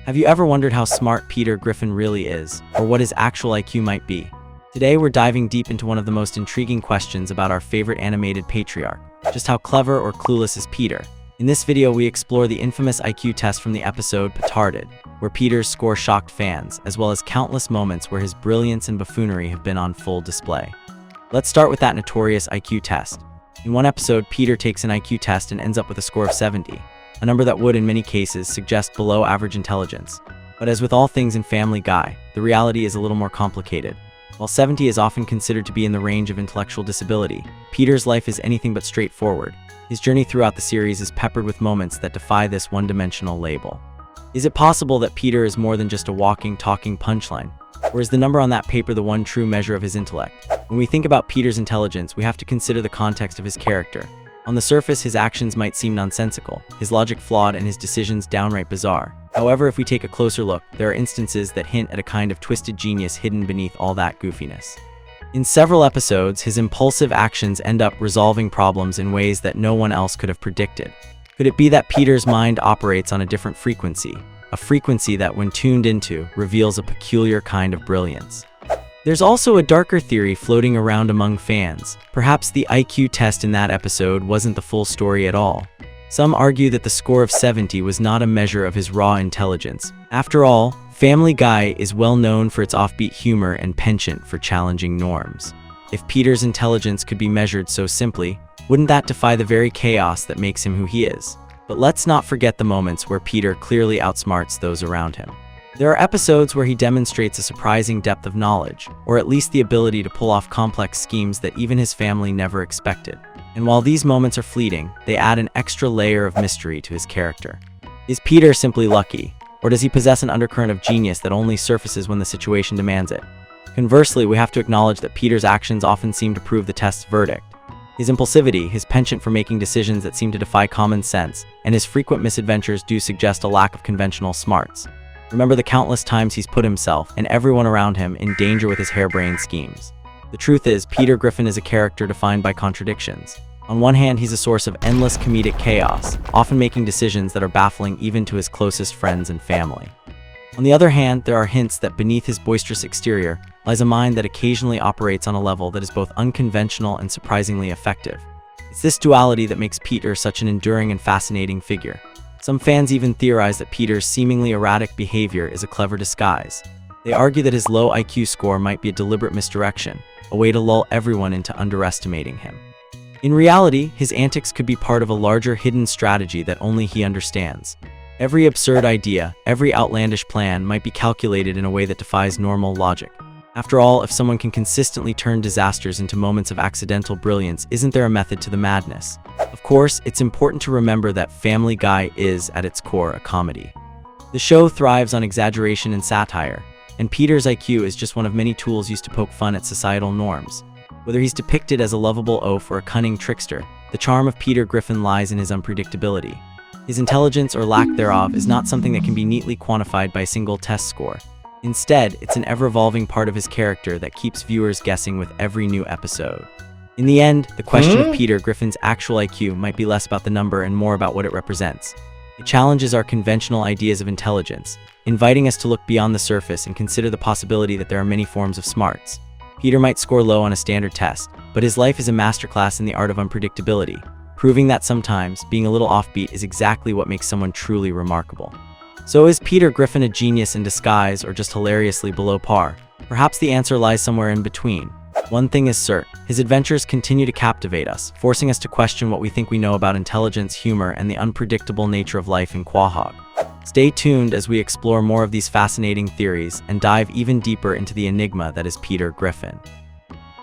Have you ever wondered how smart Peter Griffin really is, or what his actual IQ might be? Today we're diving deep into one of the most intriguing questions about our favorite animated patriarch. Just how clever or clueless is Peter? In this video we explore the infamous IQ test from the episode Satire, where Peter's score shocked fans, as well as countless moments where his brilliance and buffoonery have been on full display. Let's start with that notorious IQ test. In one episode, Peter takes an IQ test and ends up with a score of 70, a number that would in many cases suggest below average intelligence. But as with all things in Family Guy, the reality is a little more complicated. While 70 is often considered to be in the range of intellectual disability, Peter's life is anything but straightforward. His journey throughout the series is peppered with moments that defy this one-dimensional label. Is it possible that Peter is more than just a walking, talking punchline? Or is the number on that paper the one true measure of his intellect? When we think about Peter's intelligence, we have to consider the context of his character. On the surface, his actions might seem nonsensical, his logic flawed, and his decisions downright bizarre. However, if we take a closer look, there are instances that hint at a kind of twisted genius hidden beneath all that goofiness. In several episodes, his impulsive actions end up resolving problems in ways that no one else could have predicted. Could it be that Peter's mind operates on a different frequency? A frequency that, when tuned into, reveals a peculiar kind of brilliance. There's also a darker theory floating around among fans. Perhaps the IQ test in that episode wasn't the full story at all. Some argue that the score of 70 was not a measure of his raw intelligence. After all, Family Guy is well known for its offbeat humor and penchant for challenging norms. If Peter's intelligence could be measured so simply, wouldn't that defy the very chaos that makes him who he is? But let's not forget the moments where Peter clearly outsmarts those around him. There are episodes where he demonstrates a surprising depth of knowledge, or at least the ability to pull off complex schemes that even his family never expected. And while these moments are fleeting, they add an extra layer of mystery to his character. Is Peter simply lucky, or does he possess an undercurrent of genius that only surfaces when the situation demands it? Conversely, we have to acknowledge that Peter's actions often seem to prove the test's verdict. His impulsivity, his penchant for making decisions that seem to defy common sense, and his frequent misadventures do suggest a lack of conventional smarts. Remember the countless times he's put himself and everyone around him in danger with his harebrained schemes. The truth is, Peter Griffin is a character defined by contradictions. On one hand, he's a source of endless comedic chaos, often making decisions that are baffling even to his closest friends and family. On the other hand, there are hints that beneath his boisterous exterior lies a mind that occasionally operates on a level that is both unconventional and surprisingly effective. It's this duality that makes Peter such an enduring and fascinating figure. Some fans even theorize that Peter's seemingly erratic behavior is a clever disguise. They argue that his low IQ score might be a deliberate misdirection, a way to lull everyone into underestimating him. In reality, his antics could be part of a larger hidden strategy that only he understands. Every absurd idea, every outlandish plan might be calculated in a way that defies normal logic. After all, if someone can consistently turn disasters into moments of accidental brilliance, isn't there a method to the madness? Of course, it's important to remember that Family Guy is, at its core, a comedy. The show thrives on exaggeration and satire, and Peter's IQ is just one of many tools used to poke fun at societal norms. Whether he's depicted as a lovable oaf or a cunning trickster, the charm of Peter Griffin lies in his unpredictability. His intelligence or lack thereof is not something that can be neatly quantified by a single test score. Instead, it's an ever-evolving part of his character that keeps viewers guessing with every new episode. In the end, the question of Peter Griffin's actual IQ might be less about the number and more about what it represents. It challenges our conventional ideas of intelligence, inviting us to look beyond the surface and consider the possibility that there are many forms of smarts. Peter might score low on a standard test, but his life is a masterclass in the art of unpredictability, proving that sometimes being a little offbeat is exactly what makes someone truly remarkable. So is Peter Griffin a genius in disguise or just hilariously below par? Perhaps the answer lies somewhere in between. One thing is certain, his adventures continue to captivate us, forcing us to question what we think we know about intelligence, humor, and the unpredictable nature of life in Quahog. Stay tuned as we explore more of these fascinating theories and dive even deeper into the enigma that is Peter Griffin.